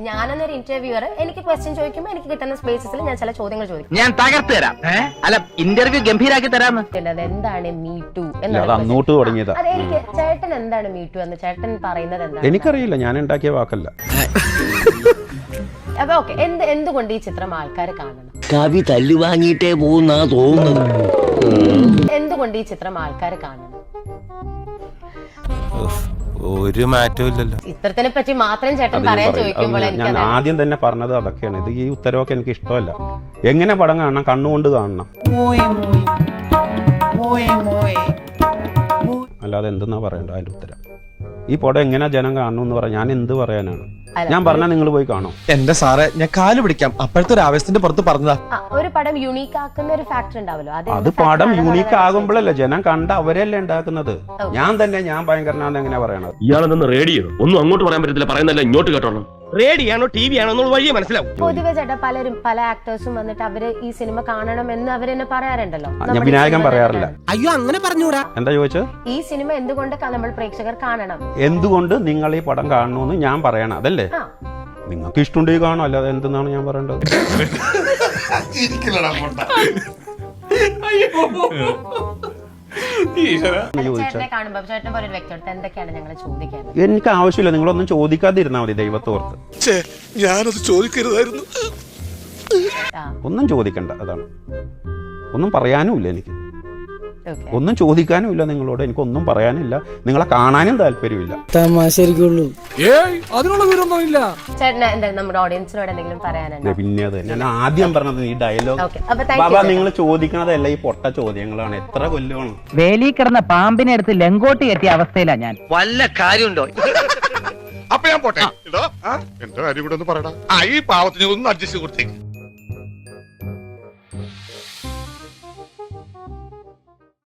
ഞാനെന്നൊരു interviewer എനിക്ക് question ചോദിക്കുമ്പോൾ എനിക്ക് കിട്ടുന്ന സ്പേസസിൽ ഞാൻ ചില ചോദ്യങ്ങൾ ചോദിക്കും. ഞാൻ തകർത്ത് തരാം. അല്ല, ഇന്റർവ്യൂ ഗംഭീരാക്കി തരാം. എന്താണ് മീ ടു അങ്ങോട്ട് തുടങ്ങിയതാ. അതെ, എനിക്ക് ചേട്ടൻ എന്താണ് മീ ടു എന്ന് ചേട്ടൻ പറയുന്നത് എന്താണ്? എനിക്കറിയില്ല, ഞാൻ ഉണ്ടാക്കിയ വാക്കല്ല. അപ്പൊ ഓക്കെ, എന്തുകൊണ്ട് ഈ ചിത്രം ആൾക്കാർ കാണണം? കവി തല്ലു വാങ്ങിയിട്ടേ പോകുന്നാ തോന്നുന്നത്. എന്തുകൊണ്ട് ഈ ചിത്രം ആൾക്കാർ കാണണം? ഒരു മാറ്റവും ഇല്ലല്ലോ. ചിത്രത്തിനെ പറ്റി മാത്രം ചേട്ടൻ പറയാൻ ചോദിക്കുമ്പോൾ ഞാൻ ആദ്യം തന്നെ പറഞ്ഞത് അതൊക്കെയാണ്. ഇത് ഈ ഉത്തരവൊക്കെ എനിക്ക് ഇഷ്ടമല്ല. എങ്ങനെ പടം കാണണം? കണ്ണുകൊണ്ട് കാണണം, അല്ലാതെ എന്തെന്നാ പറയണ്ട അതിന്റെ ഉത്തരം. ഈ പടം എങ്ങനെ ജനം കാണണം എന്ന് പറയാൻ ഞാൻ എന്ത് പറയാനാണ്? ഞാൻ പറഞ്ഞാൽ നിങ്ങൾ പോയി കാണും. എന്റെ സാറേ, ഞാൻ കാല് പിടിക്കാം. അപ്പോഴത്തെ ഒരു ആവേശത്തിന്റെ പുറത്ത് പറഞ്ഞതാ. ഒരു പടം യൂണീക്ക് ആക്കുന്ന ഒരു ഫാക്ടർ ഉണ്ടാവല്ലോ. അത് പടം യൂണീക്ക് ആകുമ്പോഴല്ലേ ജനം കണ്ട അവരല്ലേ ഉണ്ടാക്കുന്നത്. ഞാൻ ഭയങ്കരനാന്ന് എങ്ങനെയാ പറയണത്? ഇയാളെന്ന് റേഡിയോ ഒന്നും അങ്ങോട്ട് പറയാൻ പറ്റത്തില്ല, പറയുന്നല്ല ഇങ്ങോട്ട് കേട്ടോളാം. റേഡിയാണോ ടി വി ആണോ എന്നുള്ള വഴിയെ മനസ്സിലാവും. പൊതുവെ ചേട്ടാ പല ആക്ടേഴ്സും വന്നിട്ട് അവര് ഈ സിനിമ കാണണമെന്ന് അവരെന്നെ പറയാറുണ്ടല്ലോ. ഞാൻ വിനായകൻ പറയാറില്ല. അയ്യോ, അങ്ങനെ പറഞ്ഞൂടാ. എന്താ ചോദിച്ചത്? ഈ സിനിമ എന്തുകൊണ്ട് നമ്മൾ പ്രേക്ഷകർ കാണണം? എന്തുകൊണ്ട് നിങ്ങൾ ഈ പടം കാണണമെന്ന് ഞാൻ പറയണം, അതല്ലേ? നിങ്ങൾക്ക് ഇഷ്ടമുണ്ടെങ്കിൽ കാണും, അല്ലാതെ എന്തെന്നാണ് ഞാൻ പറയേണ്ടത്? ചേട്ടനെ കാണുമ്പോ ചേട്ടനെ പോലെ ഒരു വ്യക്തിയോട് എന്തൊക്കെയാണ് ഞങ്ങൾ ചോദിക്കേണ്ടത്? എനിക്ക് ആവശ്യമില്ല, നിങ്ങളൊന്നും ചോദിക്കാതിരുന്നാ മതി. ദൈവത്തോർത്ത് ഞാനത് ചോദിക്കരുതായിരുന്നു. ഒന്നും ചോദിക്കണ്ട, അതാണ്. ഒന്നും പറയാനുമില്ല എനിക്ക്, ഒന്നും ചോദിക്കാനുമില്ല നിങ്ങളോട്. എനിക്കൊന്നും പറയാനില്ല, നിങ്ങളെ കാണാനും താല്പര്യമില്ല. തമാശരിക്കുള്ളൂ. അതിനുള്ള വിവരമൊന്നുമില്ല. ചേട്ടന് എന്താ നമ്മുടെ ഓഡിയൻസിനോട് എന്തെങ്കിലും പറയാനുണ്ടോ? പിന്നെ അത് ഞാൻ ആദ്യം പറഞ്ഞത് ഈ ഡയലോഗ് ബാബാ നിങ്ങൾ ചോദിക്കണതല്ല, ഈ പൊട്ട ചോദ്യങ്ങളാണ്. എത്ര കൊല്ലമാണ് വേലി കിടന്ന പാമ്പിനെ എടുത്ത് ലങ്കോട്ട് കെട്ടിയ അവസ്ഥയിലാ ഞാൻ. വല്ല കാര്യമുണ്ടോ? അപ്പൊ ഞാൻ പോട്ടെ. എന്റെ കാര്യം കൂടെ ഒന്ന് പറയടാ. ഈ പാവത്തിന് ഒന്ന് അഡ്ജസ്റ്റ് കൊടുത്തേക്ക്.